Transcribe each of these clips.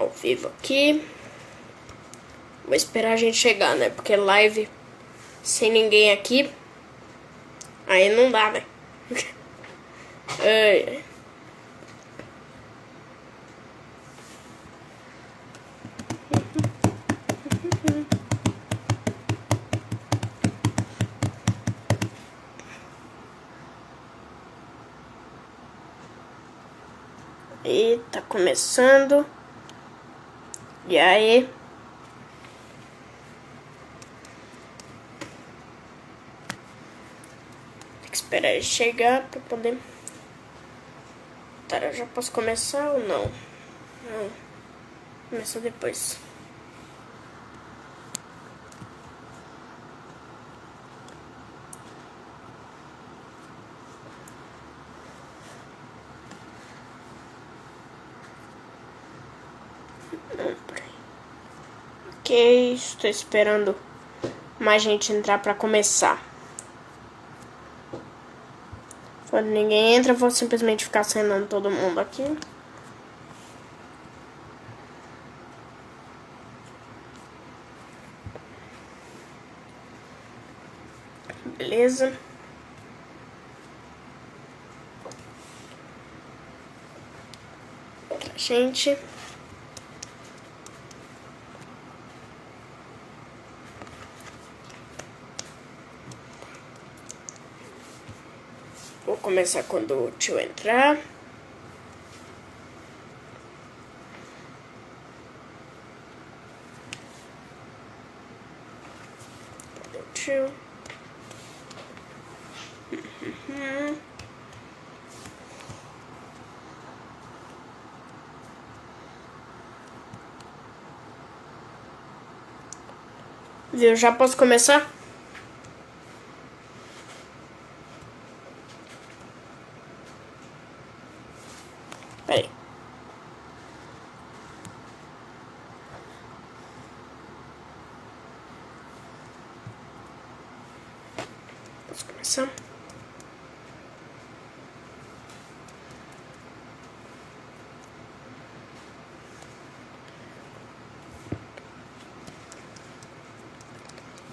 ao vivo aqui. Vou esperar a gente chegar, né? Porque live sem ninguém aqui, aí não dá, né? Ai. E tá começando. E aí? Tem que esperar ele chegar pra poder... Tá, eu já posso começar ou não? Não. Começa depois. Ok, estou esperando mais gente entrar para começar. Quando ninguém entra, eu vou simplesmente ficar acenando todo mundo aqui. Beleza. Gente. Vou começar quando o tio entrar. Cadê o tio? Viu? Já posso começar? Peraí. Posso começar?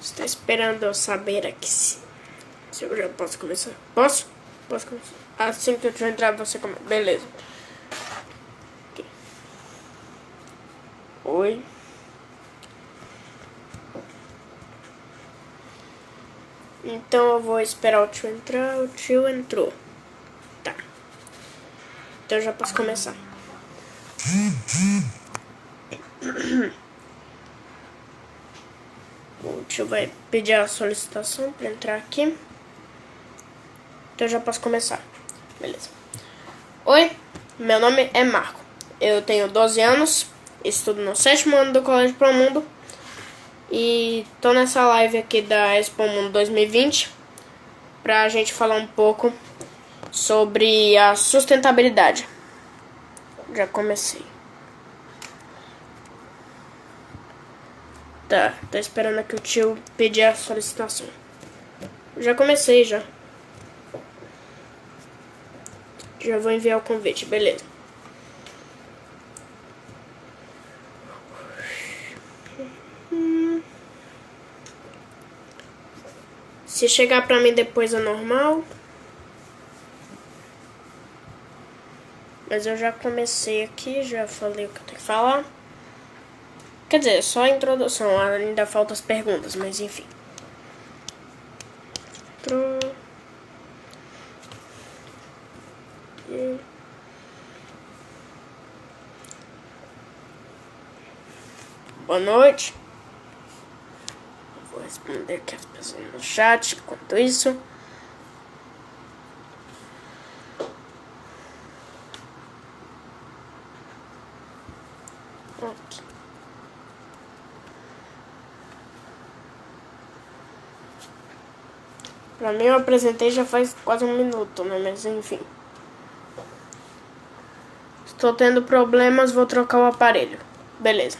Estou esperando eu saber aqui se eu já posso começar. Posso? Posso começar. Assim que eu te entrar, você começa. Beleza. Okay. Oi. Então eu vou esperar o tio entrar. O tio entrou. Tá. Então eu já posso começar. O tio vai pedir a solicitação para entrar aqui. Então eu já posso começar. Beleza. Oi, meu nome é Marco. Eu tenho 12 anos, estudo no 7º ano do Colégio Promundo. E tô nessa live aqui da Expo Mundo 2020 pra gente falar um pouco sobre a sustentabilidade. Já comecei. Tá esperando aqui o tio pedir a solicitação. Já comecei, já. Já vou enviar o convite, beleza. Se chegar pra mim depois é normal. Mas eu já comecei aqui, já falei o que eu tenho que falar. Quer dizer, só a introdução, ainda faltam as perguntas, mas enfim. Boa noite. Vou responder aqui as pessoas no chat enquanto isso. Ok. Pra mim eu apresentei já faz quase 1 minuto, né? Mas enfim. Estou tendo problemas, vou trocar o aparelho. Beleza.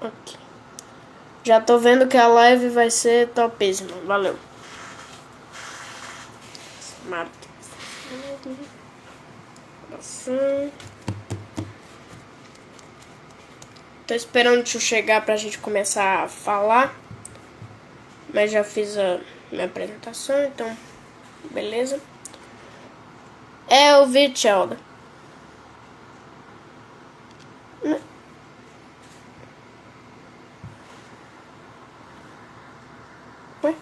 Ok. Já tô vendo que a live vai ser topíssima. Valeu. Marta. Tô esperando o tio chegar pra gente começar a falar. Mas já fiz a minha apresentação, então beleza. Eu vi, Tchelda. Ué?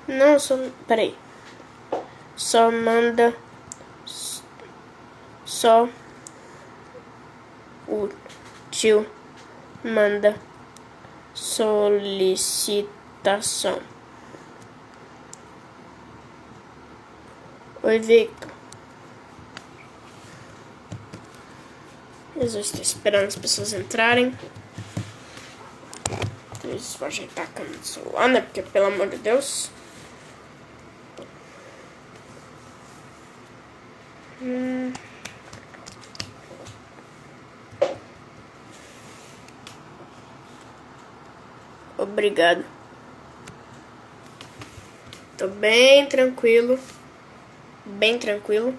Não, só... Peraí. Só manda... Só... O tio manda solicitação. Oi, Victor. Eu estou esperando as pessoas entrarem. Vou ajeitar a câmera do celular, né? Porque, pelo amor de Deus. Obrigado. Tô bem tranquilo. Bem tranquilo.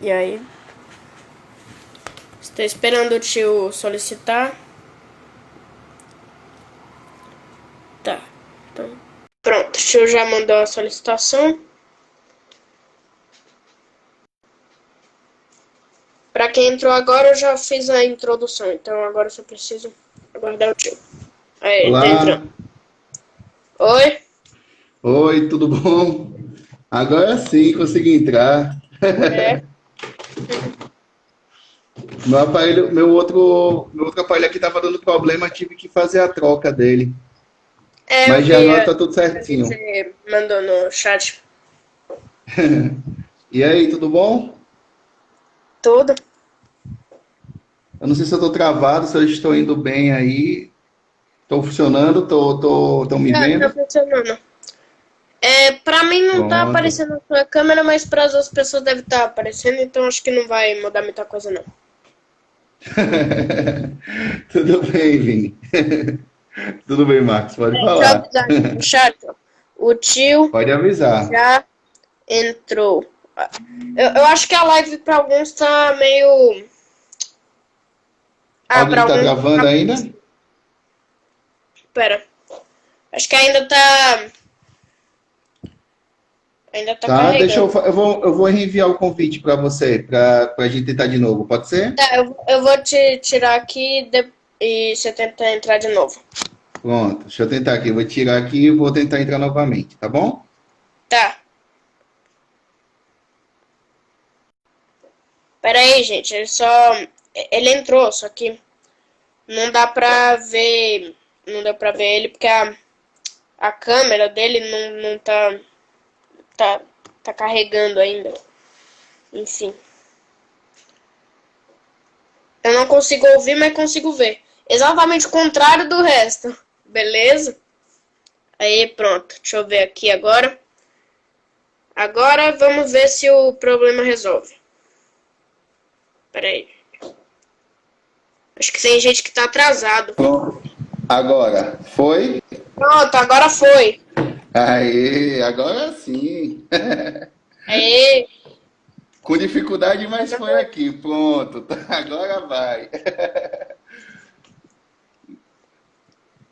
E aí? Estou esperando o tio solicitar. Tá. Então. Pronto, o tio já mandou a solicitação. Pra quem entrou agora, eu já fiz a introdução. Então agora eu só preciso aguardar o tio. Aí, Olá, tá entrando. Oi? oi, tudo bom? Agora sim consegui entrar. É. Meu outro aparelho aqui estava dando problema, tive que fazer a troca dele. É, eu Mas já vi agora tá tudo que certinho. você mandou no chat. E aí, tudo bom? Tudo. Eu não sei se eu estou travado, se eu estou indo bem aí. Estou funcionando, tô me Tá vendo? funcionando. É, pra mim não tá Pronto. aparecendo na sua câmera, mas para as outras pessoas deve estar aparecendo, então acho que não vai mudar muita coisa não. Tudo bem, Vini. Tudo bem, Marcos, pode Deixa eu falar. avisar aqui no chat, ó. O tio Pode avisar. já entrou. Eu acho que a live para alguns tá meio. Ah, Alguém para está alguns. travando ainda? Pera. Acho que ainda tá. Ainda tá Tá, deixa carregando. eu vou reenviar o convite para você, para a gente tentar de novo, pode ser? Tá, eu vou te tirar aqui e você tenta entrar de novo. Pronto, deixa eu tentar aqui, eu vou tirar aqui e vou tentar entrar novamente, tá bom? Tá. Pera aí, gente. Ele só. Ele entrou, só que não dá pra ver. Não dá pra ver ele porque a câmera dele não tá, tá. Tá carregando ainda. Enfim. Eu não consigo ouvir, mas consigo ver. Exatamente o contrário do resto. Beleza? Aí, pronto. Deixa eu ver aqui agora. Agora vamos ver se o problema resolve. Pera aí. Acho que tem gente que tá atrasado. Pronto. Agora, foi? Pronto, agora foi. Aí, agora sim. Aí, Com dificuldade, mas foi aqui, pronto. Agora vai.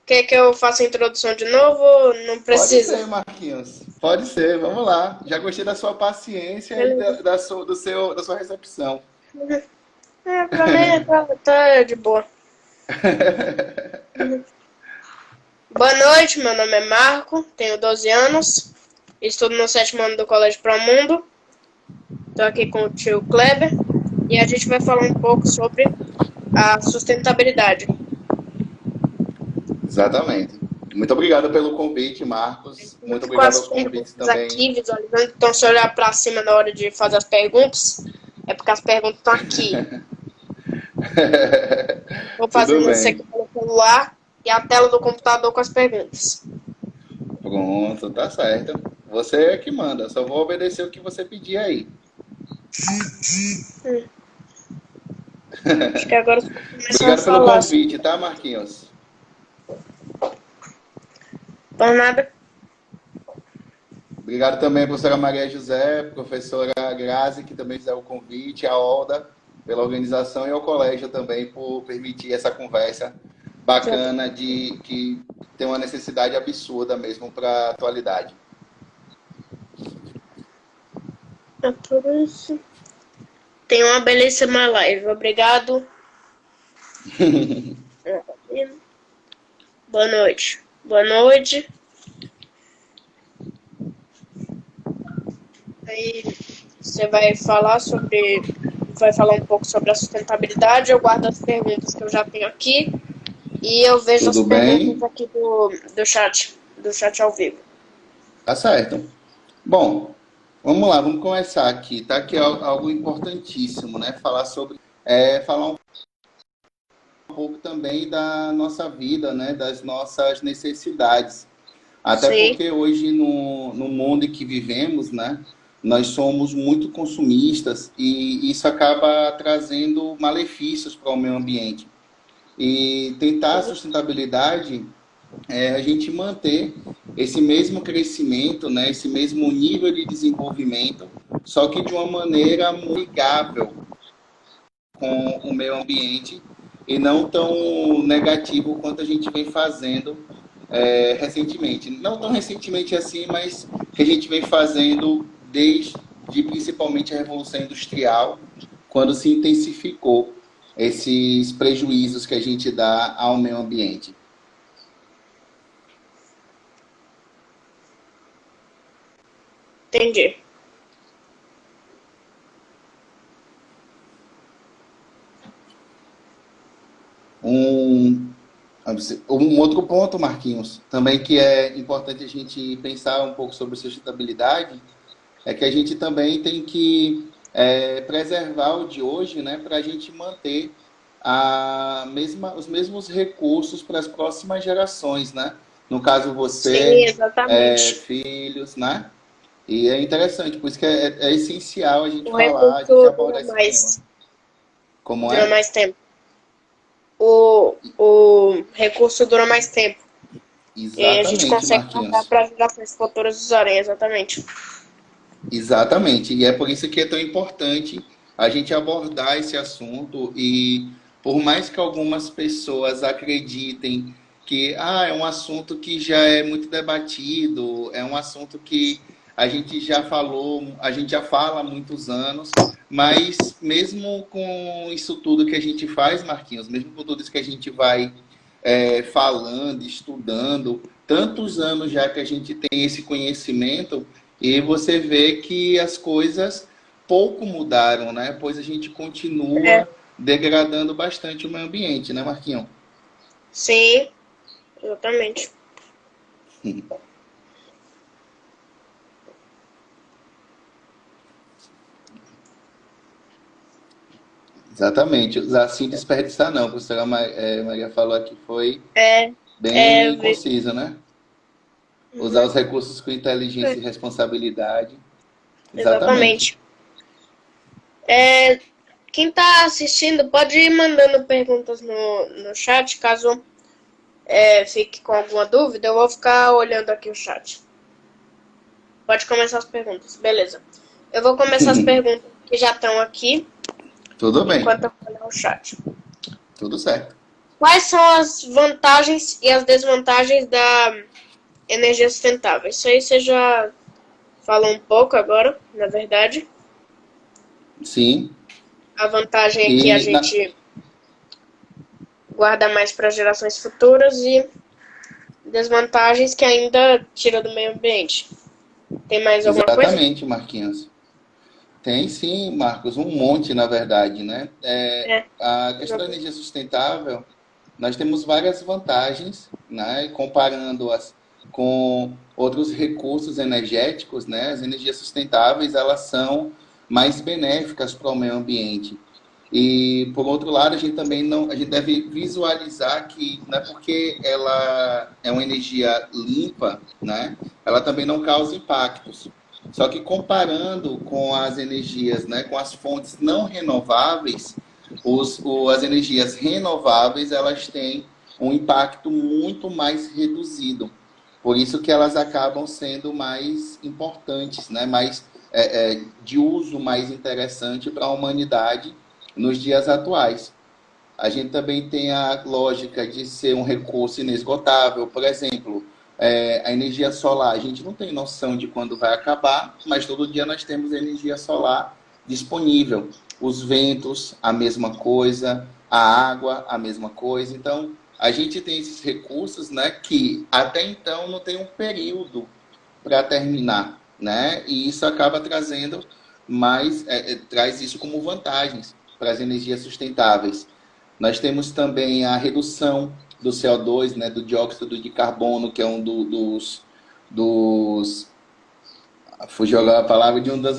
quer que eu faça a introdução de novo? Não Pode precisa. ser, Marquinhos. Pode ser, vamos lá. Já gostei da sua paciência e Beleza. da sua recepção. É, pra mim tá de boa. Boa noite, meu nome é Marco, tenho 12 anos, estudo no 7º ano do Colégio Promundo. Tô aqui com o tio Kleber e a gente vai falar um pouco sobre a sustentabilidade. Exatamente. Muito obrigado pelo convite, Marcos. Eu Muito fico com obrigado as aos convites perguntas também. aqui visualizando, então se eu olhar pra cima na hora de fazer as perguntas, é porque as perguntas estão aqui. Vou Tudo fazendo isso aqui bem. pelo celular e a tela do computador com as perguntas. Pronto, tá certo. Você é que manda, só vou obedecer o que você pedir aí. Hum, Acho que agora você vai começar a Obrigado pelo falar assim. convite, tá, Marquinhos? Por nada. Obrigado também, professora Maria José, professora Grazi, que também fizeram o convite, a Olda, pela organização, e ao colégio também por permitir essa conversa bacana de que tem uma necessidade absurda mesmo para a atualidade. É por isso. Tenha uma belíssima live. Obrigado. Boa noite. Boa noite. Aí você vai falar um pouco sobre a sustentabilidade. Eu guardo as perguntas que eu já tenho aqui e eu vejo as Tudo perguntas bem? aqui do chat ao vivo. Tá certo. Bom, vamos lá, vamos começar aqui, tá? Que é algo importantíssimo, né? Falar um pouco também da nossa vida, né? Das nossas necessidades. Até Sim, porque hoje, no mundo em que vivemos, né? Nós somos muito consumistas e isso acaba trazendo malefícios para o meio ambiente. E tentar a sustentabilidade é a gente manter esse mesmo crescimento, né, esse mesmo nível de desenvolvimento, só que de uma maneira amigável com o meio ambiente e não tão negativo quanto a gente vem fazendo recentemente. Não tão recentemente assim, mas que a gente vem fazendo desde principalmente a Revolução Industrial, quando se intensificou esses prejuízos que a gente dá ao meio ambiente. entendi. Um, um outro ponto, Marquinhos, também que é importante a gente pensar um pouco sobre sustentabilidade, é que a gente também tem que preservar o de hoje, né, para a gente manter os mesmos recursos para as próximas gerações, né? No caso, Sim, você, exatamente. filhos, né? E é interessante, por isso que é essencial a gente O falar, a gente recurso dura abordar esse tema. Como dura é? mais tempo. O recurso dura mais tempo. E a gente Exatamente, consegue passar Marquinhos. para as gerações futuras usarem, exatamente. Exatamente. E é por isso que é tão importante a gente abordar esse assunto e por mais que algumas pessoas acreditem que é um assunto que já é muito debatido, é um assunto que a gente já falou, a gente já fala há muitos anos, mas mesmo com isso tudo que a gente faz, Marquinhos, mesmo com tudo isso que a gente vai falando, estudando, tantos anos já que a gente tem esse conhecimento, e você vê que as coisas pouco mudaram, né? Pois a gente É, continua degradando bastante o meio ambiente, né, Marquinhos? sim, exatamente. Exatamente. Usar assim desperdiçar não. A professora Maria falou aqui, foi É, é, bem conciso, né? Usar uhum, os recursos com inteligência é, e responsabilidade. Exatamente. exatamente. É, quem está assistindo pode ir mandando perguntas no chat, caso fique com alguma dúvida, eu vou ficar olhando aqui o chat. Pode começar as perguntas, beleza. Eu vou começar as perguntas que já estão aqui, Tudo bem. enquanto eu vou olhar o chat. Tudo certo. Quais são as vantagens e as desvantagens da energia sustentável? Isso aí você já falou um pouco agora, na verdade. Sim. A vantagem é que a E na, gente guarda mais para gerações futuras e desvantagens que ainda tira do meio ambiente. Tem mais alguma coisa? exatamente, Marquinhos. Tem sim, Marcos, um monte, na verdade, né? É, A questão da exatamente. energia sustentável, nós temos várias vantagens, né? Comparando-as com outros recursos energéticos, né? As energias sustentáveis, elas são mais benéficas para o meio ambiente. E, por outro lado, a gente também não, a gente deve visualizar que não é porque ela é uma energia limpa, né? Ela também não causa impactos. Só que comparando com as energias, né, com as fontes não renováveis, as energias renováveis, elas têm um impacto muito mais reduzido. Por isso que elas acabam sendo mais importantes, né? Mais de uso mais interessante para a humanidade nos dias atuais. A gente também tem a lógica de ser um recurso inesgotável. Por exemplo, a energia solar. A gente não tem noção de quando vai acabar, mas todo dia nós temos energia solar disponível. Os ventos, a mesma coisa. A água, a mesma coisa. Então, a gente tem esses recursos, né, que até então não tem um período para terminar, né? E isso acaba trazendo traz isso como vantagens para as energias sustentáveis. Nós temos também a redução do CO2, né, do dióxido de carbono, que é um dos fugiu agora a palavra de um dos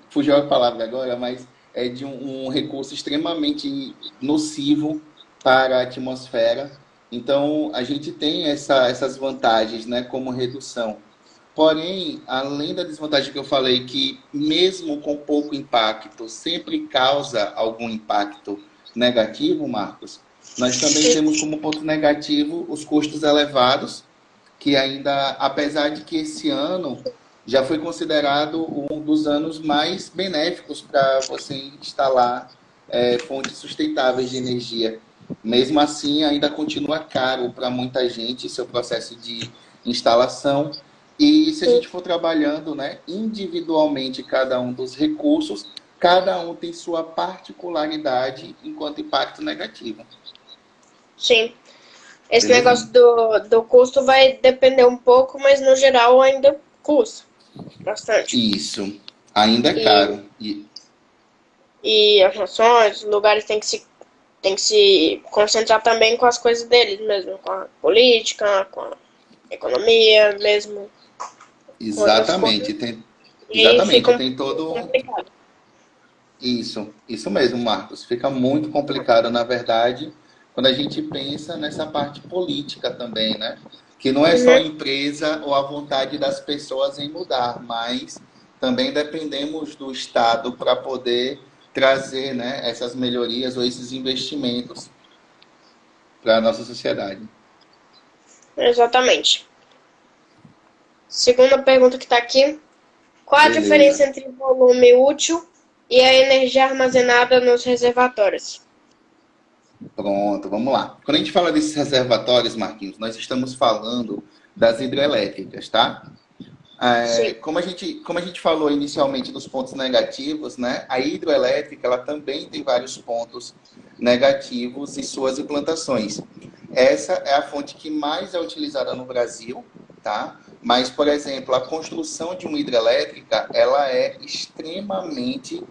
fugiu a palavra agora, mas é de um recurso extremamente nocivo para a atmosfera. Então, a gente tem essas vantagens, né, como redução. Porém, além da desvantagem que eu falei, que mesmo com pouco impacto, sempre causa algum impacto negativo, Marcos, nós também temos como ponto negativo os custos elevados, que ainda, apesar de que esse ano já foi considerado um dos anos mais benéficos para você instalar fontes sustentáveis de energia. Mesmo assim, ainda continua caro para muita gente seu processo de instalação. E se a gente for trabalhando, né, individualmente cada um dos recursos, cada um tem sua particularidade enquanto impacto negativo. Sim. Esse Beleza? negócio do custo vai depender um pouco, mas no geral ainda custa bastante. Isso. Ainda é caro. E as nações, os lugares têm que se concentrar também com as coisas deles mesmo, com a política, com a economia mesmo, com outras Exatamente. coisas. E aí fica um Tem pouco todo. complicado. Isso mesmo, Marcos. Fica muito complicado, na verdade, quando a gente pensa nessa parte política também, né? Que não é só a Uhum. empresa ou a vontade das pessoas em mudar, mas também dependemos do Estado para poder trazer, né, essas melhorias ou esses investimentos para a nossa sociedade. Exatamente. Segunda pergunta que está aqui. Qual a diferença Beleza. entre o volume útil e a energia armazenada nos reservatórios? Pronto, vamos lá. Quando a gente fala desses reservatórios, Marquinhos, nós estamos falando das hidrelétricas, tá? Sim. Como a gente falou inicialmente dos pontos negativos, né? A hidroelétrica ela também tem vários pontos negativos em suas implantações. Essa é a fonte que mais é utilizada no Brasil, tá? Mas, por exemplo, a construção de uma hidrelétrica ela é extremamente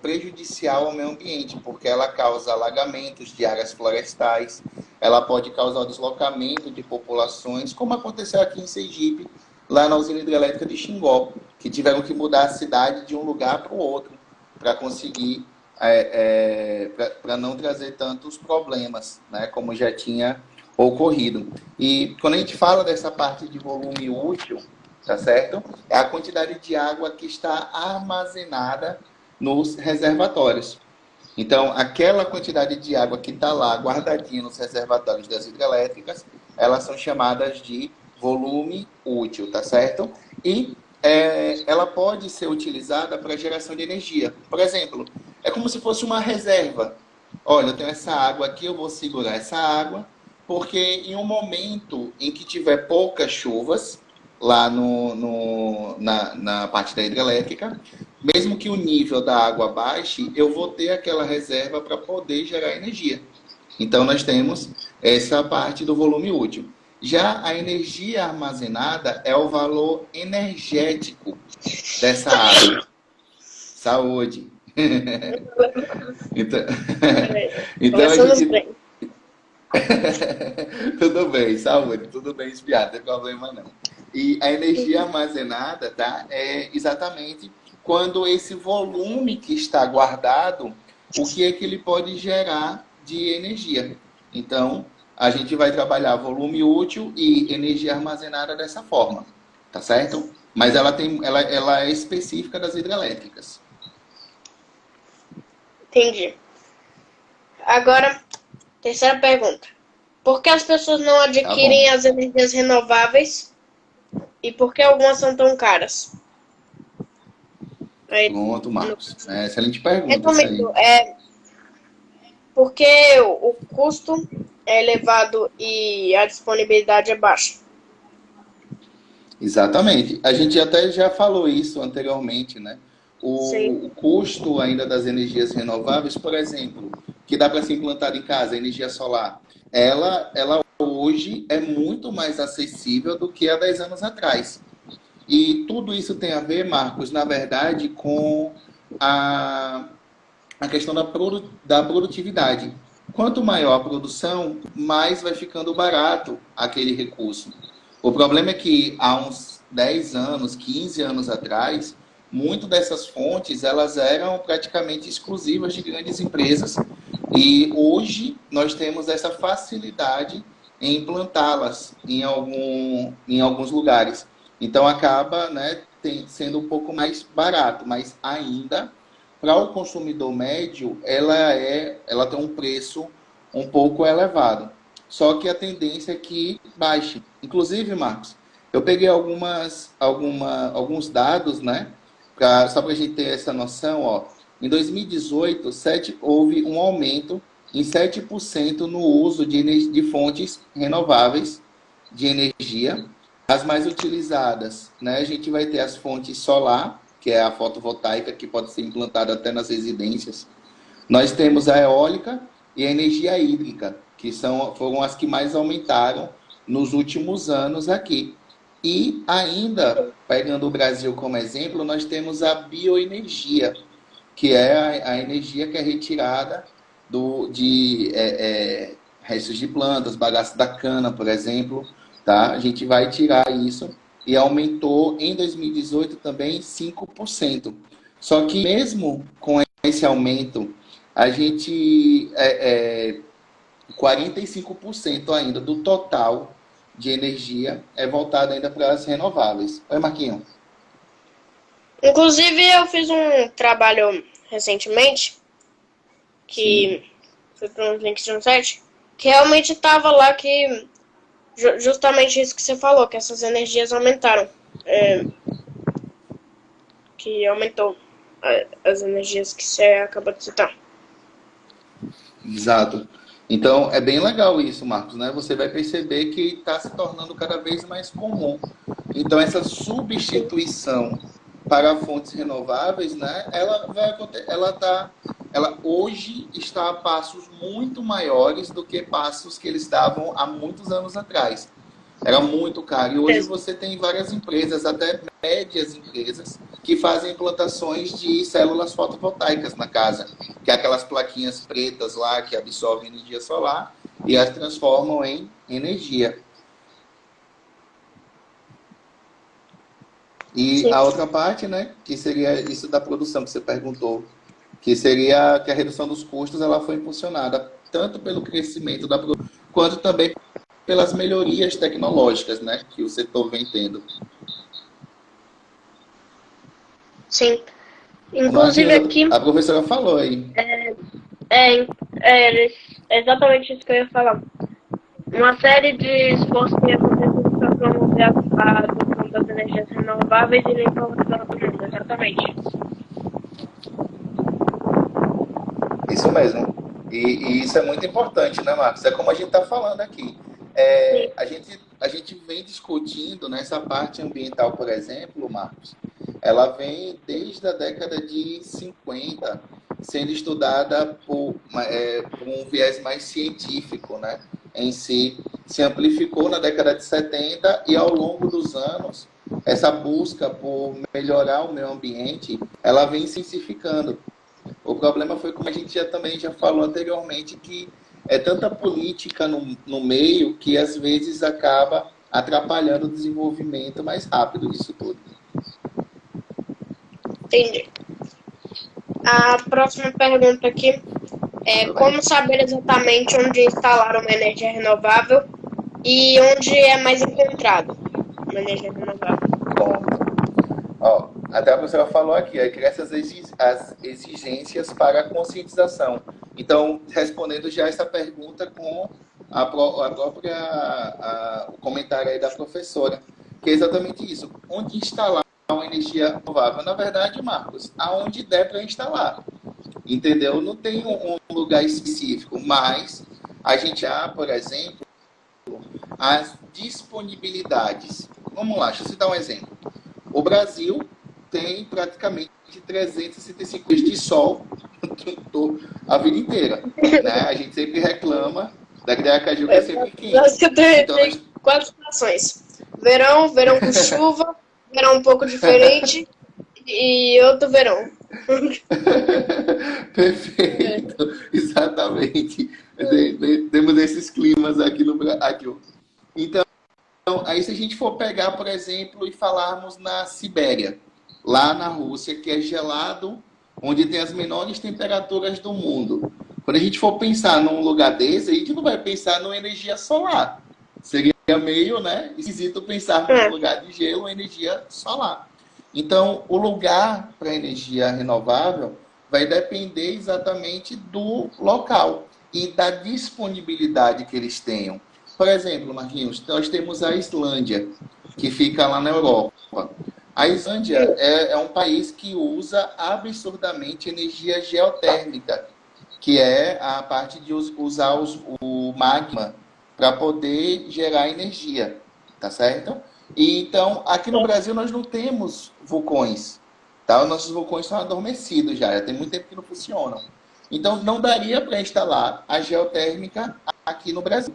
prejudicial ao meio ambiente, porque ela causa alagamentos de áreas florestais, ela pode causar o deslocamento de populações, como aconteceu aqui em Sergipe, lá na usina hidrelétrica de Xingó, que tiveram que mudar a cidade de um lugar para o outro para conseguir, para não trazer tantos problemas, né, como já tinha ocorrido. E quando a gente fala dessa parte de volume útil, tá certo? É a quantidade de água que está armazenada nos reservatórios. Então, aquela quantidade de água que está lá guardadinha nos reservatórios das hidrelétricas, elas são chamadas de volume útil, tá certo? E ela pode ser utilizada para geração de energia. Por exemplo, é como se fosse uma reserva. Olha, eu tenho essa água aqui, eu vou segurar essa água, porque em um momento em que tiver poucas chuvas, lá na parte da hidrelétrica, mesmo que o nível da água baixe, eu vou ter aquela reserva para poder gerar energia. Então, nós temos essa parte do volume útil. Já a energia armazenada é o valor energético dessa água. Saúde. Então, então a Começamos gente. bem. Tudo bem, saúde, tudo bem, espiado, não tem problema não. E a energia armazenada, tá? É exatamente quando esse volume que está guardado, o que é que ele pode gerar de energia. Então, a gente vai trabalhar volume útil e energia armazenada dessa forma, tá certo? Mas ela é específica das hidrelétricas. Entendi. Agora, terceira pergunta. Por que as pessoas não Tá bom. adquirem as energias renováveis e por que algumas são tão caras? Aí, Pronto, no, Marcos. Excelente pergunta essa aí. resumindo, porque o custo é elevado e a disponibilidade é baixa. Exatamente. A gente até já falou isso anteriormente, né? Sim. O custo ainda das energias renováveis, por exemplo, que dá para ser implantada em casa, a energia solar, ela hoje é muito mais acessível do que há 10 anos atrás. E tudo isso tem a ver, Marcos, na verdade, com a, a questão da produtividade. Quanto maior a produção, mais vai ficando barato aquele recurso. O problema é que há uns 10 anos, 15 anos atrás, muito dessas fontes elas eram praticamente exclusivas de grandes empresas. E hoje nós temos essa facilidade em implantá-las em alguns lugares. Então acaba, né, sendo um pouco mais barato, mas ainda para o consumidor médio ela tem um preço um pouco elevado. Só que a tendência é que baixe. Inclusive, Marcos, eu peguei alguns dados, né? Só para a gente ter essa noção, ó. Em 2018, houve um aumento em 7% no uso de fontes renováveis de energia. As mais utilizadas, né? A gente vai ter as fontes solar, que é a fotovoltaica, que pode ser implantada até nas residências. Nós temos a eólica e a energia hídrica, que foram as que mais aumentaram nos últimos anos aqui. E ainda, pegando o Brasil como exemplo, nós temos a bioenergia, que é a energia que é retirada de restos de plantas, bagaço da cana, por exemplo. Tá? A gente vai tirar isso e aumentou em 2018 também 5%. Só que mesmo com esse aumento, a gente 45% ainda do total de energia é voltado ainda para as renováveis. Oi, Marquinhos. Inclusive, eu fiz um trabalho recentemente, Sim. que foi para uns links de um site, que realmente estava lá que justamente isso que você falou, que essas energias aumentaram. Que aumentou as energias que você acabou de citar. Exato. Então, é bem legal isso, Marcos, né? Você vai perceber que está se tornando cada vez mais comum. Então, essa substituição para fontes renováveis, né? Ela hoje está a passos muito maiores do que passos que eles estavam há muitos anos atrás. Era muito caro. E hoje você tem várias empresas, até médias empresas, que fazem implantações de células fotovoltaicas na casa, que é aquelas plaquinhas pretas lá que absorvem energia solar e as transformam em energia. E Sim. a outra parte, né, que seria isso da produção que você perguntou, que seria que a redução dos custos ela foi impulsionada tanto pelo crescimento da produção, quanto também pelas melhorias tecnológicas, né, que o setor vem tendo. Sim. Inclusive Marquinhos, aqui a professora falou aí. é exatamente isso que eu ia falar. Uma série de esforços tem acontecido para promover a adoção das energias renováveis e limpar o redor do mundo. Exatamente. Isso mesmo. E isso é muito importante, né, Marcos? É como a gente está falando aqui. Sim. A gente vem discutindo nessa parte ambiental, por exemplo, Marcos, ela vem desde a década de 50 sendo estudada por um viés mais científico, né? Em si, se amplificou na década de 70 e ao longo dos anos, essa busca por melhorar o meio ambiente, ela vem se intensificando. O problema foi, como a gente também já falou anteriormente, que é tanta política no meio que às vezes acaba atrapalhando o desenvolvimento mais rápido disso tudo. Entendi. A próxima pergunta aqui é como saber exatamente onde instalar uma energia renovável e onde é mais encontrado uma energia renovável? Bom, ó, até a professora falou aqui, aí cria as exigências para a conscientização. Então, respondendo já essa pergunta com a própria o comentário aí da professora, que é exatamente isso. Onde instalar uma energia renovável? Na verdade, Marcos, aonde der para instalar. Entendeu? Não tem um lugar específico, mas a gente há, por exemplo, as disponibilidades. Vamos lá, deixa eu citar um exemplo. O Brasil tem praticamente 365 dias de sol a vida inteira. Né? A gente sempre reclama da Aracaju que é sempre quente. Então, tem 4 estações. Verão, verão com chuva, verão um pouco diferente e outro verão. Perfeito, exatamente. Temos esses climas aqui no Brasil. Então, aí se a gente for pegar, por exemplo, e falarmos na Sibéria, lá na Rússia, que é gelado, onde tem as menores temperaturas do mundo. Quando a gente for pensar num lugar desse, a gente não vai pensar numa energia solar. Seria meio, né, esquisito pensar num lugar de gelo, energia solar. Então, o lugar para energia renovável vai depender exatamente do local e da disponibilidade que eles tenham. Por exemplo, Marquinhos, nós temos a Islândia, que fica lá na Europa. A Islândia é um país que usa absurdamente energia geotérmica, que é a parte de usar o magma para poder gerar energia, tá certo? E, então, aqui no Brasil nós não temos vulcões, tá? Os nossos vulcões estão adormecidos já tem muito tempo que não funcionam. Então, não daria para instalar a geotérmica aqui no Brasil,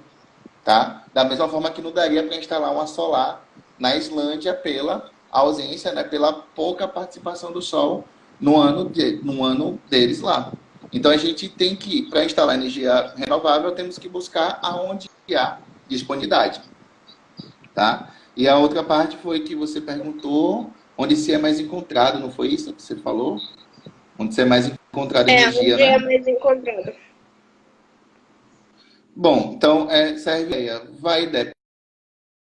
tá? Da mesma forma que não daria para instalar uma solar na Islândia pela ausência, né, pela pouca participação do Sol no ano deles lá. Então a gente tem que, para instalar energia renovável, temos que buscar aonde há disponibilidade, tá? E a outra parte foi que você perguntou onde se é mais encontrado, não foi isso que você falou? Onde se é mais encontrado energia, onde né? é mais encontrado. Bom, então serve aí, vai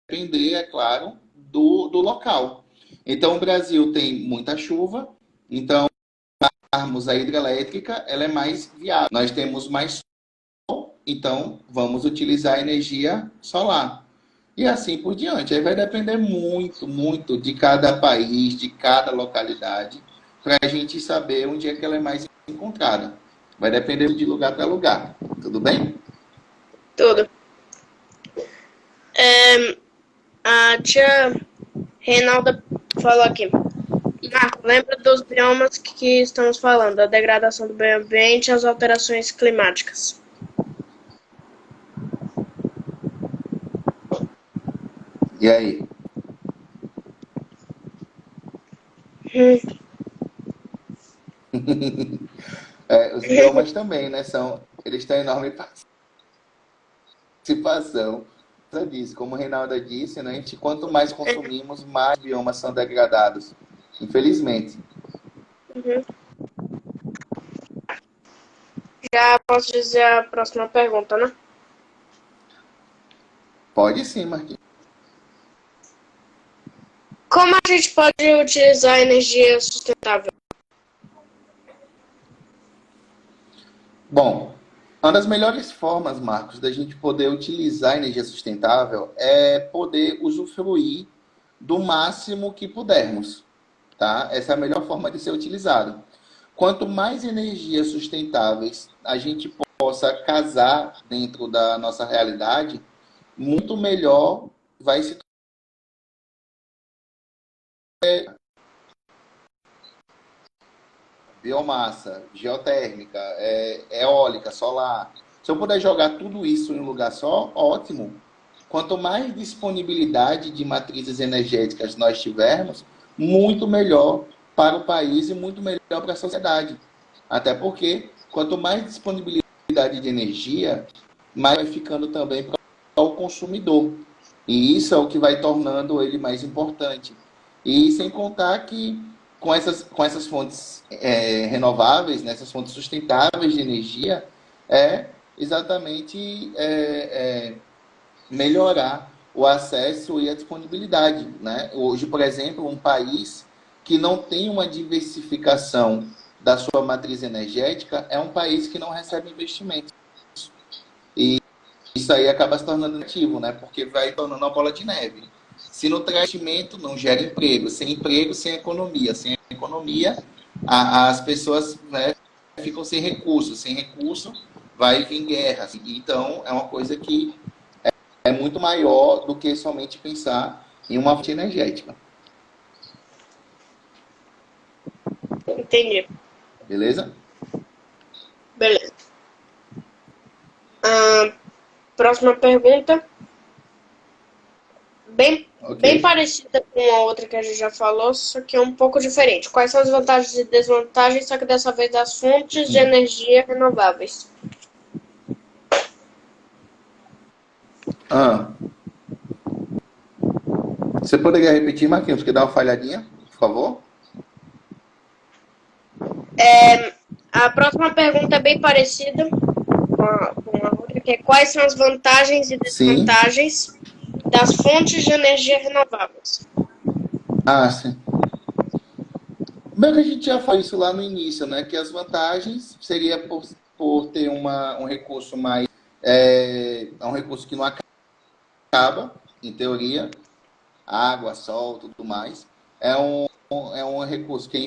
depender, é claro, do local. Então, o Brasil tem muita chuva, então, a hidrelétrica ela é mais viável. Nós temos mais sol, então, vamos utilizar a energia solar. E assim por diante. Aí vai depender muito, muito de cada país, de cada localidade, para a gente saber onde é que ela é mais encontrada. Vai depender de lugar para lugar. Tudo bem? Tudo. A tia Reinalda falou aqui. Marco, lembra dos biomas que estamos falando, a degradação do meio ambiente e as alterações climáticas. E aí? Os biomas também, né? Eles têm enorme participação. Disso. Como o Reinaldo disse, né? Quanto mais consumimos, mais biomas são degradados. Infelizmente. Já posso dizer a próxima pergunta, né? Pode sim, Marquinhos. Como a gente pode utilizar a energia sustentável? Bom, uma das melhores formas, Marcos, da gente poder utilizar a energia sustentável é poder usufruir do máximo que pudermos, tá? Essa é a melhor forma de ser utilizado. Quanto mais energias sustentáveis a gente possa casar dentro da nossa realidade, muito melhor vai se tornar. Biomassa, geotérmica, eólica, solar. Se eu puder jogar tudo isso em um lugar só, ótimo. Quanto mais disponibilidade de matrizes energéticas nós tivermos, muito melhor para o país e muito melhor para a sociedade. Até porque, quanto mais disponibilidade de energia, mais vai ficando também para o consumidor. E isso é o que vai tornando ele mais importante. E sem contar que com essas fontes renováveis, né, essas fontes sustentáveis de energia, é exatamente melhorar o acesso e a disponibilidade, né? Hoje, por exemplo, um país que não tem uma diversificação da sua matriz energética é um país que não recebe investimentos. E isso aí acaba se tornando negativo, né? Porque vai tornando uma bola de neve. Se não traz investimento, não gera emprego, sem economia. Sem economia, as pessoas, né, ficam sem recurso, vai vir guerra. Então, é uma coisa que é muito maior do que somente pensar em uma fonte energética. Entendi. Beleza? Beleza. Próxima pergunta. Bem Ok. parecida com a outra que a gente já falou, só que é um pouco diferente. Quais são as vantagens e desvantagens, só que dessa vez das fontes de energia renováveis? Você poderia repetir, Marquinhos, que dá uma falhadinha, por favor? A próxima pergunta é bem parecida com a outra, que é quais são as vantagens e Sim. desvantagens das fontes de energia renováveis? Sim. Bem, a gente já falou isso lá no início, né? Que as vantagens seria por ter um recurso mais... um recurso que não acaba, em teoria. Água, sol, tudo mais. É um recurso que é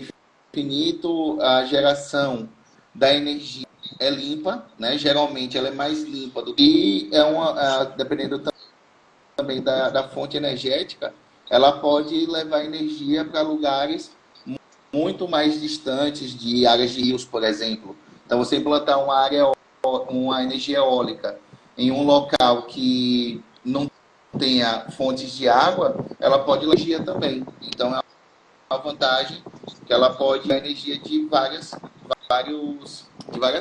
infinito, a geração da energia é limpa, né? Geralmente ela é mais limpa do que dependendo também da fonte energética, ela pode levar energia para lugares muito mais distantes de áreas de rios, por exemplo. Então, você implantar uma energia eólica em um local que não tenha fontes de água, ela pode energia também. Então, é uma vantagem que ela pode dar energia de várias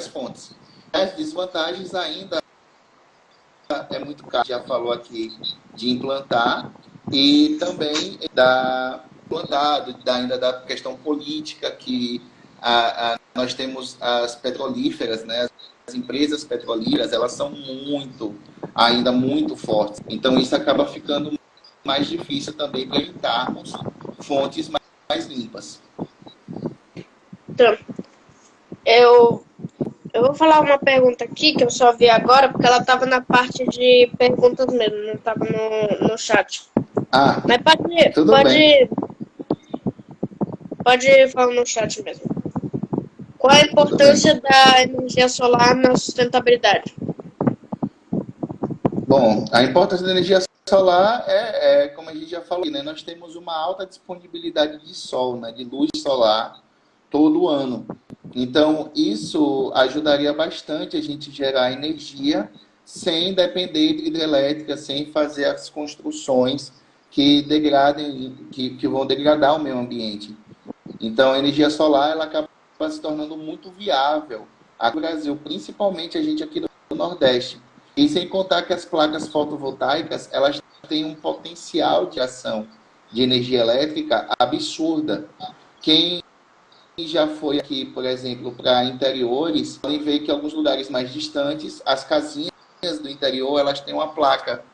fontes. As desvantagens ainda é muito caro, já falou aqui, de implantar, e também ainda da questão política, que nós temos as petrolíferas, né? As empresas petrolíferas, elas são ainda muito fortes. Então, isso acaba ficando mais difícil também para evitarmos fontes mais limpas. Então, eu vou falar uma pergunta aqui que eu só vi agora, porque ela estava na parte de perguntas mesmo, não estava no chat. Mas Tudo bem. pode falar no chat mesmo. Qual a Tudo bem. importância da energia solar na sustentabilidade? Bom, a importância da energia solar como a gente já falou, né? Nós temos uma alta disponibilidade de sol, né? De luz solar todo ano. Então, isso ajudaria bastante a gente gerar energia sem depender de hidrelétrica, sem fazer as construções que vão degradar o meio ambiente. Então, a energia solar ela acaba se tornando muito viável aqui no Brasil, principalmente a gente aqui do Nordeste. E sem contar que as placas fotovoltaicas elas têm um potencial de ação de energia elétrica absurda. Quem já foi aqui, por exemplo, para interiores, podem ver que em alguns lugares mais distantes, as casinhas do interior elas têm uma placa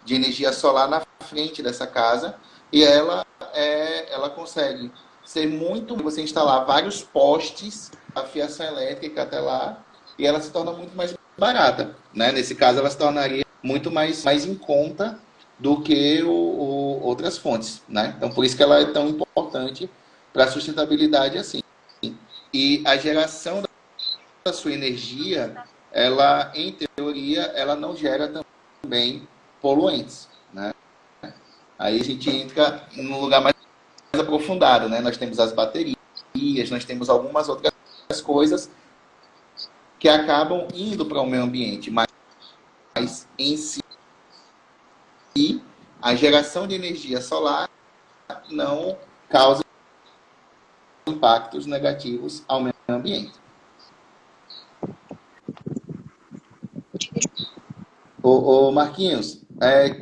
de energia solar na frente dessa casa e ela consegue ser você instalar vários postes, a fiação elétrica até lá, e ela se torna muito mais barata, né? Nesse caso, ela se tornaria muito mais em conta do que outras fontes, né? Então, por isso que ela é tão importante para a sustentabilidade assim. E a geração da sua energia, ela, em teoria, ela não gera também poluentes, né? Aí a gente entra num lugar mais aprofundado, né? Nós temos as baterias, nós temos algumas outras coisas que acabam indo para o meio ambiente, mas em si a geração de energia solar não causa impactos negativos ao meio ambiente. Marquinhos,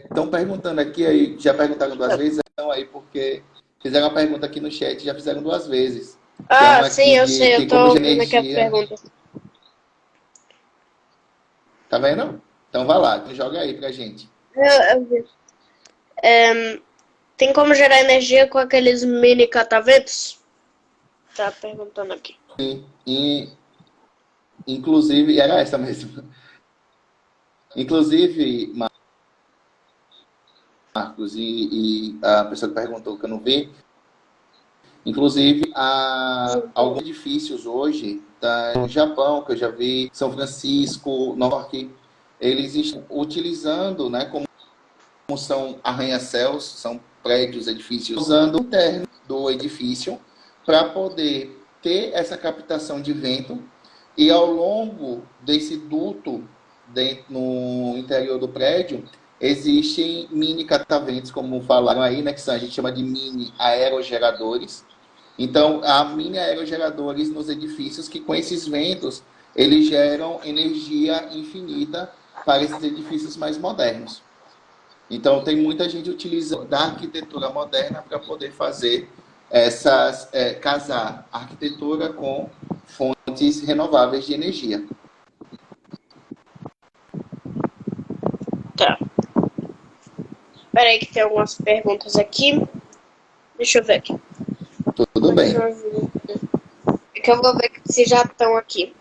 estão perguntando aqui, aí, já perguntaram 2 vezes, então aí porque fizeram uma pergunta aqui no chat, já fizeram 2 vezes. Tem Ah, uma sim, aqui eu de sei, eu tem como tô gerar vendo aqui as energia. perguntas. Tá vendo? Então vai lá, joga aí pra gente. Eu vi. Tem como gerar energia com aqueles mini cataventos? Tá perguntando aqui. E, inclusive, era essa mesmo. Inclusive, Marcos, e a pessoa que perguntou que eu não vi, inclusive, há alguns edifícios hoje no Japão, que eu já vi, São Francisco, Nova York, eles estão utilizando, né, como são arranha-céus, são prédios, edifícios, usando o térreo do edifício para poder ter essa captação de vento e ao longo desse duto no interior do prédio existem mini cataventos, como falaram aí, né, que a gente chama de mini aerogeradores. Então, há mini aerogeradores nos edifícios que com esses ventos eles geram energia infinita para esses edifícios mais modernos. Então, tem muita gente utilizando da arquitetura moderna para poder fazer casar arquitetura com fontes renováveis de energia. Tá. Espera aí que tem algumas perguntas aqui. Deixa eu ver aqui. Tudo bem. É que eu vou ver se já estão aqui.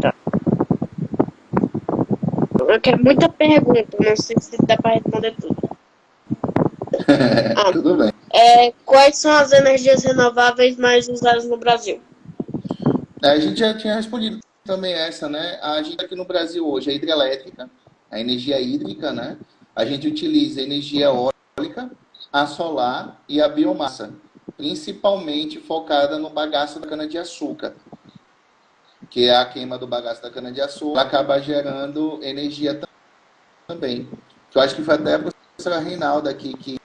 Tá. Eu quero muita pergunta, não sei se dá para responder tudo. Tudo bem. Quais são as energias renováveis mais usadas no Brasil? A gente já tinha respondido também essa, né? A gente aqui no Brasil hoje é hidrelétrica, a energia hídrica, né? A gente utiliza energia eólica, a solar e a biomassa, principalmente focada no bagaço da cana-de-açúcar, que é a queima do bagaço da cana-de-açúcar, acaba gerando energia também. Eu acho que foi até a professora Reinalda aqui que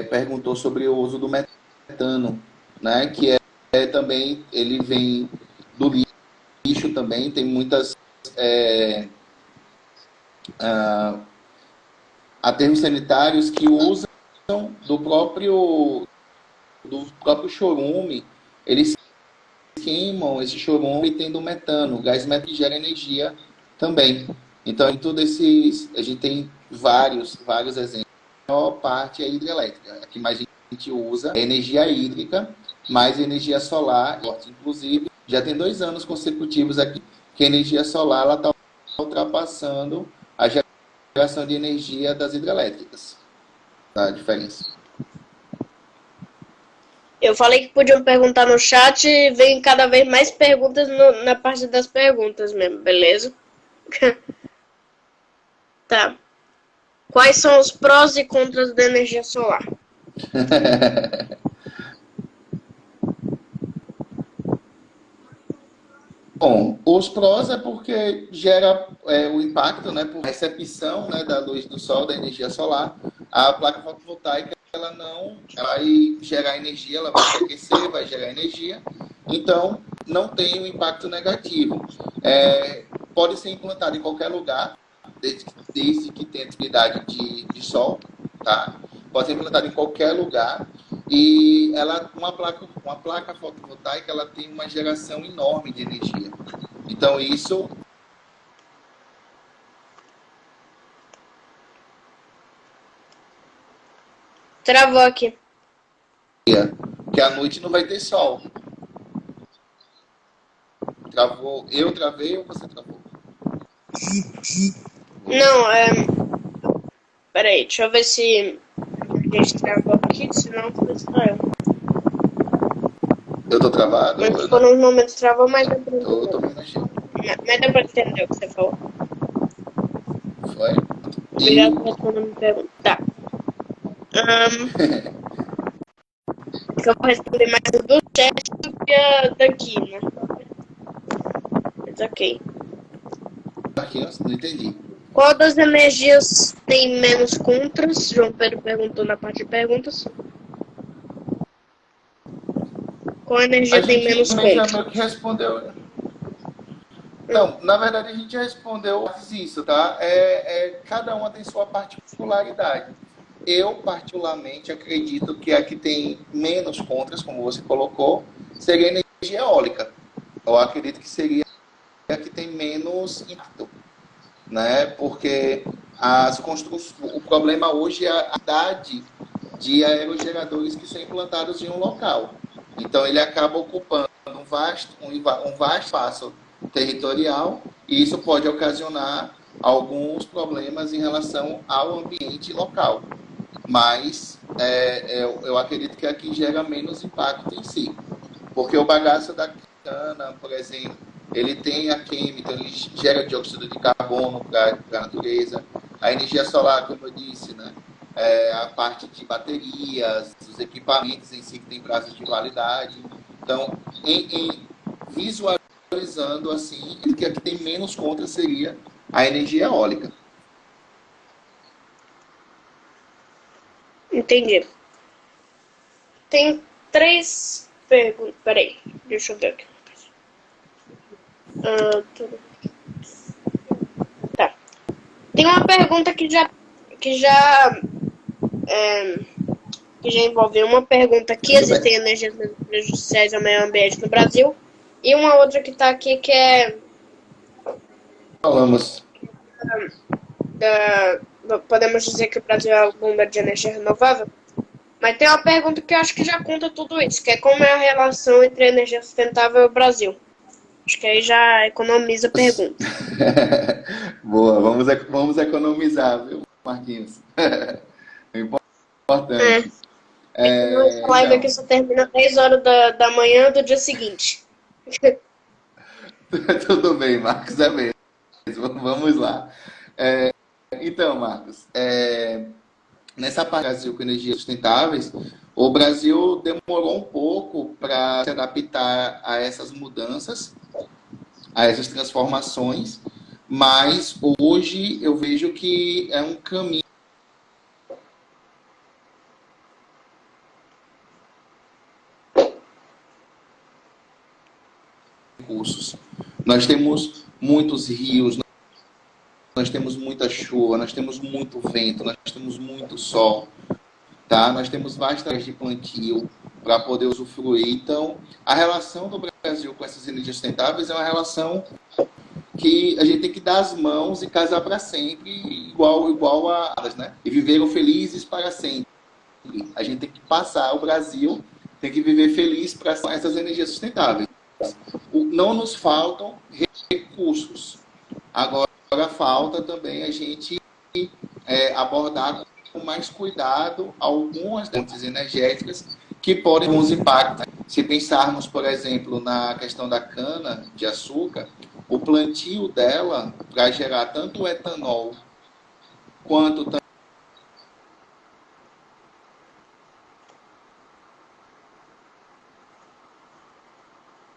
perguntou sobre o uso do metano, né? Que também, ele vem do lixo também, tem muitas aterros sanitários que usam do próprio chorume, eles queimam esse chorume tendo metano, gás metano que gera energia também. Então, em tudo esses, a gente tem vários exemplos. A maior parte é hidrelétrica. A que mais a gente usa é energia hídrica, mais energia solar. Inclusive, já tem 2 anos consecutivos aqui que a energia solar está ultrapassando a geração de energia das hidrelétricas. Tá? A diferença. Eu falei que podiam perguntar no chat e vem cada vez mais perguntas na parte das perguntas mesmo, beleza? Tá. Quais são os prós e contras da energia solar? Bom, os prós é porque gera o impacto, né, por recepção, né, da luz do sol, da energia solar. A placa fotovoltaica ela não vai gerar energia, ela vai se aquecer, vai gerar energia. Então, não tem um impacto negativo. Pode ser implantado em qualquer lugar, desde que tenha atividade de sol, tá? Pode ser implantado em qualquer lugar. E uma placa fotovoltaica, ela tem uma geração enorme de energia. Então isso Travou aqui. que à noite não vai ter sol. Travou? Eu travei ou você travou? Não, peraí, deixa eu ver se a gente travou aqui, senão foi só eu. Eu tô travado? Mas por uns momentos travou, mas deu pra Tô entender. me mexendo. Mas deu pra entender o que você falou. Foi? Obrigado por responder a minha pergunta. Tá. Eu vou responder mais a do chat do que a daqui, né? Mas ok. Aqui eu não entendi. Qual das energias tem menos contras? João Pedro perguntou na parte de perguntas. Qual energia A tem gente menos também já contras? meio que respondeu. Não, na verdade a gente já respondeu isso, tá? Cada uma tem sua particularidade. Eu, particularmente, acredito que a que tem menos contras, como você colocou, seria a energia eólica. Eu acredito que seria a que tem menos impacto, né? Porque o problema hoje é a idade de aerogeradores que são implantados em um local. Então, ele acaba ocupando um vasto espaço territorial e isso pode ocasionar alguns problemas em relação ao ambiente local. Mas eu acredito que aqui gera menos impacto em si. Porque o bagaço da cana, por exemplo, ele tem a química, então ele gera dióxido de carbono para a natureza. A energia solar, como eu disse, né? A parte de baterias, os equipamentos em si que tem prazo de validade. Então, visualizando assim, que aqui tem menos contra seria a energia eólica. Entendi. Tem 3 perguntas. Peraí, deixa eu ver aqui. Tá. Tem uma pergunta que já envolve uma pergunta que existem energias prejudiciais ao meio ambiente no Brasil e uma outra que está aqui que é Falamos. Podemos dizer que o Brasil é a bomba de energia renovável, mas tem uma pergunta que eu acho que já conta tudo isso, que é como é a relação entre a energia sustentável e o Brasil. Acho que aí já economiza a pergunta. Boa, vamos economizar, viu, Marquinhos? É importante. Nossa live aqui só termina 10 horas da manhã do dia seguinte. Tudo bem, Marcos, é mesmo. Vamos lá. Então, Marcos, nessa parte do Brasil com energias sustentáveis, o Brasil demorou um pouco para se adaptar a essas mudanças, a essas transformações, mas hoje eu vejo que é um caminho. Recursos. Nós temos muitos rios, nós temos muita chuva, nós temos muito vento, nós temos muito sol, tá? Nós temos várias áreas de plantio para poder usufruir. Então, a relação do Brasil com essas energias sustentáveis é uma relação que a gente tem que dar as mãos e casar para sempre, igual a elas, né? E viveram felizes para sempre. A gente tem que passar, o Brasil tem que viver feliz para essas energias sustentáveis. Não nos faltam recursos. Agora falta também a gente abordar com mais cuidado algumas fontes energéticas que podem ter uns impactos. Se pensarmos, por exemplo, na questão da cana de açúcar, o plantio dela para gerar tanto o etanol quanto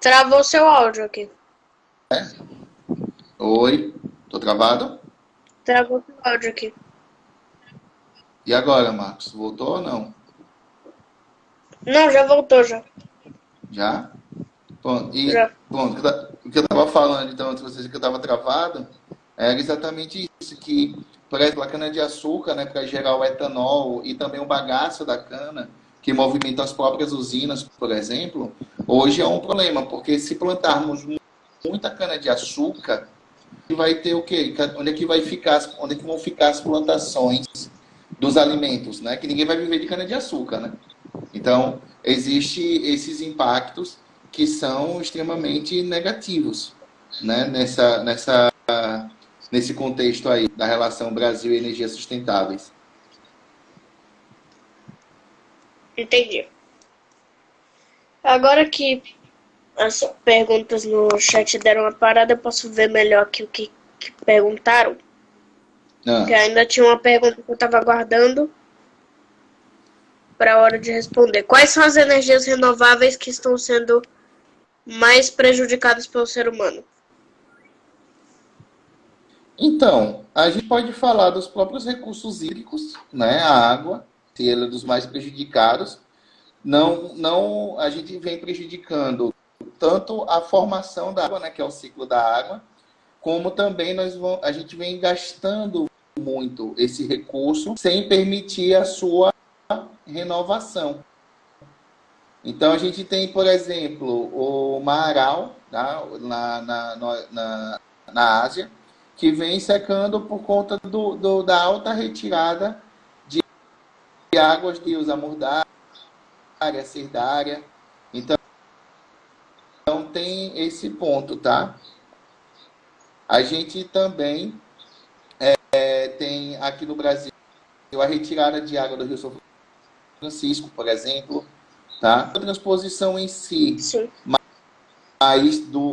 Travou seu áudio aqui. Oi, tô travado? Travou seu áudio aqui. E agora, Marcos, voltou ou não? Não, já voltou já. Já? Bom, Já. O que eu estava falando, então, antes de vocês que eu estava travado, era exatamente isso, que, por exemplo, a cana-de-açúcar, né, para gerar o etanol e também o bagaço da cana, que movimenta as próprias usinas, por exemplo, hoje é um problema, porque se plantarmos muita cana-de-açúcar, vai ter o quê? Onde é que vão ficar as plantações dos alimentos, né? Que ninguém vai viver de cana-de-açúcar, né? Então, existem esses impactos que são extremamente negativos, né? Nesse contexto aí da relação Brasil e energias sustentáveis. Entendi. Agora que as perguntas no chat deram uma parada, eu posso ver melhor aqui o que perguntaram. Porque ainda tinha uma pergunta que eu estava aguardando para a hora de responder. Quais são as energias renováveis que estão sendo mais prejudicadas pelo ser humano? Então, a gente pode falar dos próprios recursos hídricos, né? A água, se ele é dos mais prejudicados. Não, a gente vem prejudicando tanto a formação da água, né, que é o ciclo da água, como também a gente vem gastando muito esse recurso sem permitir a sua renovação. Então, a gente tem, por exemplo, o Maaral, tá? Na Ásia, que vem secando por conta da alta retirada de águas de rios Amurdária, Sirdária. Então, tem esse ponto, tá? A gente também tem aqui no Brasil a retirada de água do Rio São Francisco, por exemplo, tá? A transposição em si, Sim. mas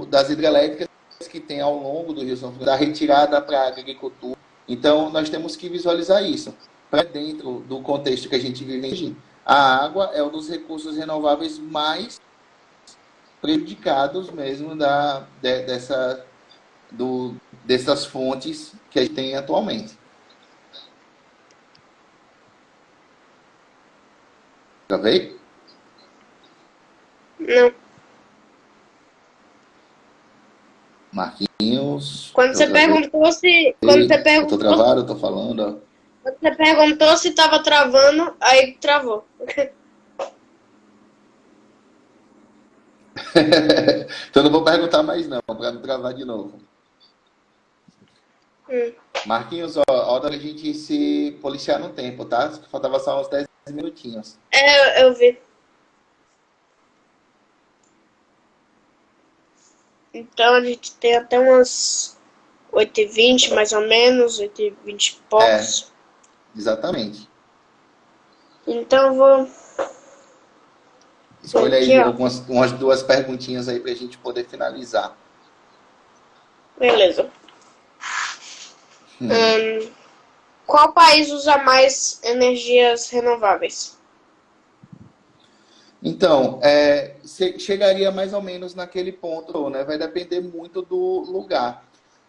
das hidrelétricas que tem ao longo do Rio São Francisco, da retirada para a agricultura. Então, nós temos que visualizar isso. Para dentro do contexto que a gente vive hoje, a água é um dos recursos renováveis mais prejudicados mesmo dessas fontes que a gente tem atualmente. Travei? Não. Marquinhos. Quando você perguntou se. Eu tô travado, eu tô falando. Quando você perguntou se tava travando, aí travou. Então não vou perguntar mais não, para não travar de novo. Marquinhos, ó, hora da gente se policiar no tempo, tá? Faltava só uns 10 minutinhos. Eu vi. Então a gente tem até umas 8h20, mais ou menos, 8h20 e poucos. Exatamente. Então eu vou... Escolha aí umas 2 perguntinhas aí pra gente poder finalizar. Beleza. Qual país usa mais energias renováveis? Então, chegaria mais ou menos naquele ponto, né? Vai depender muito do lugar.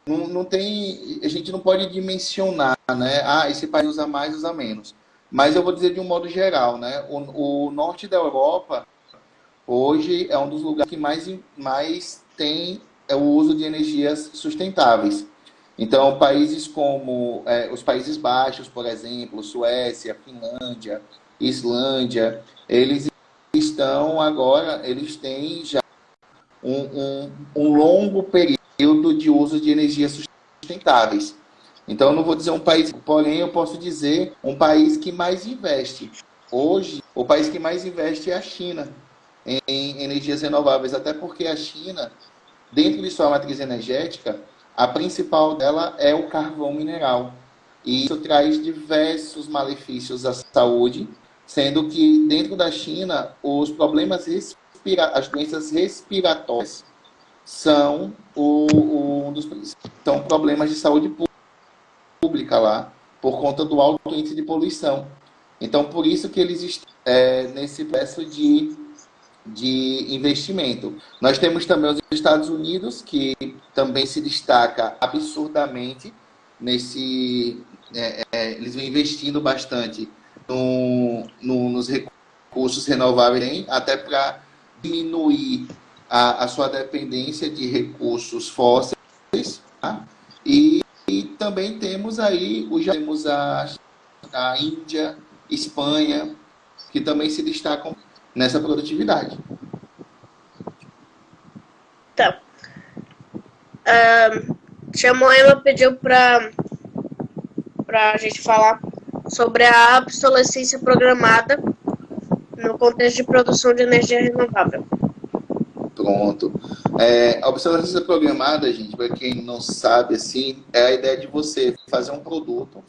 Não tem, a gente não pode dimensionar, né? Ah, esse país usa mais, usa menos. Mas eu vou dizer de um modo geral, né? O norte da Europa hoje é um dos lugares que mais tem o uso de energias sustentáveis. Então, países como os Países Baixos, por exemplo, Suécia, Finlândia, Islândia, eles têm já um longo período de uso de energias sustentáveis. Então, eu não vou dizer um país, porém, eu posso dizer um país que mais investe. Hoje, o país que mais investe é a China em energias renováveis, até porque a China, dentro de sua matriz energética, a principal dela é o carvão mineral. E isso traz diversos malefícios à saúde, sendo que dentro da China, os problemas as doenças respiratórias são são problemas de saúde pública lá, por conta do alto índice de poluição. Então, por isso que eles estão nesse processo de investimento. Nós temos também os Estados Unidos, que também se destaca absurdamente eles vêm investindo bastante nos recursos renováveis, até para diminuir a sua dependência de recursos fósseis. Tá? E também temos aí a Índia, Espanha, que também se destacam nessa produtividade. Então, Tia Moema pediu para a gente falar sobre a obsolescência programada no contexto de produção de energia renovável. Pronto. A obsolescência programada, gente, para quem não sabe, assim, é a ideia de você fazer um produto,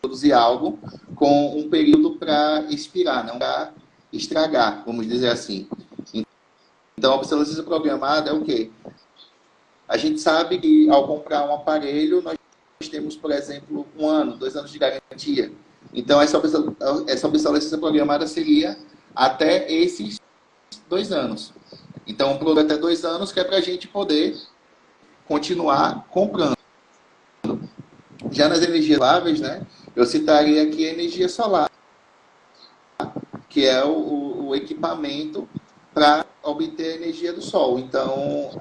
produzir algo com um período para expirar, não para estragar, vamos dizer assim. Então, a obsolescência programada é o quê? A gente sabe que ao comprar um aparelho, nós temos, por exemplo, 1 ano, 2 anos de garantia. Então, essa obsolescência programada seria até esses 2 anos. Então, um produto até 2 anos que é para a gente poder continuar comprando. Já nas energias renováveis, né, eu citaria aqui a energia solar, que é o equipamento para obter a energia do sol. Então,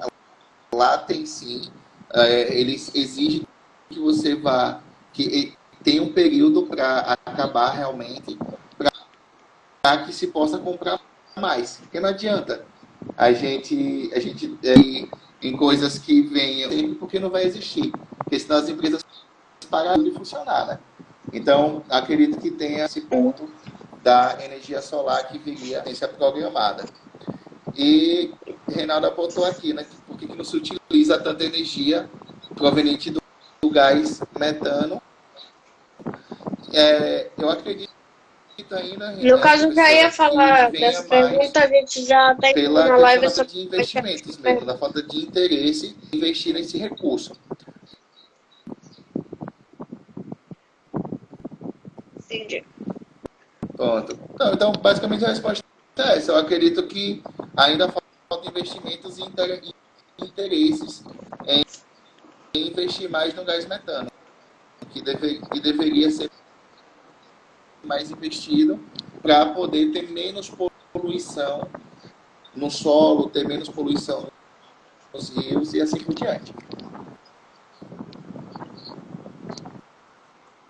lá tem sim eles exigem que você vá, que tem um período para acabar realmente, para que se possa comprar mais. Porque não adianta em coisas que venham sempre, porque não vai existir. Porque senão as empresas pararam de funcionar, né? Então, acredito que tenha esse ponto da energia solar que viria a ser programada. E Reinaldo apontou aqui, né? Por que não se utiliza tanta energia proveniente do gás metano? Eu acredito ainda, No caso, eu já ia professora, que falar venha dessa mais pergunta, a gente já tá entrando pela na questão live, da só falta que de vai ter investimentos essa mesmo, pergunta. da falta de interesse em investir nesse recurso. Entendi. Pronto. Então, basicamente a resposta é essa. Eu acredito que ainda falta investimentos e interesses em investir mais no gás metano, que deveria ser mais investido para poder ter menos poluição no solo, ter menos poluição nos rios e assim por diante.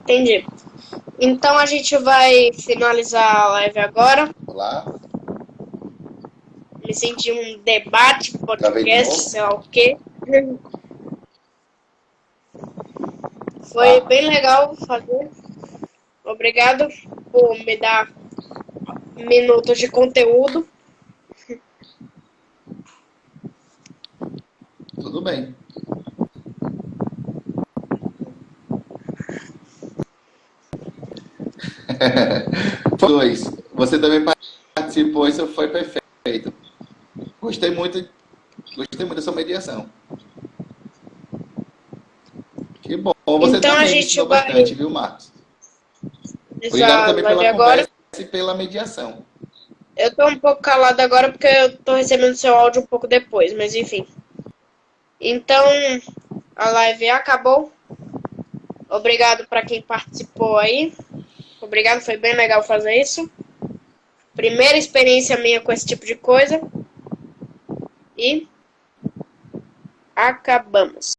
Entendi. Então a gente vai finalizar a live agora. Olá, Me senti um debate, gravei de podcast, novo. sei lá o quê. Foi Tá? bem legal fazer. Obrigado por me dar minutos de conteúdo. Tudo bem. Dois. Você também participou, isso foi perfeito. Gostei muito, gostei muito dessa mediação. Que bom. Você Então a também me gente ensinou vai bastante, viu, Marcos? Obrigado finalizar a também live pela agora. conversa e pela mediação. Eu tô um pouco calada agora porque eu tô recebendo seu áudio um pouco depois, mas enfim. Então a live acabou. Obrigado para quem participou aí. Obrigado, foi bem legal fazer isso. Primeira experiência minha com esse tipo de coisa. E acabamos.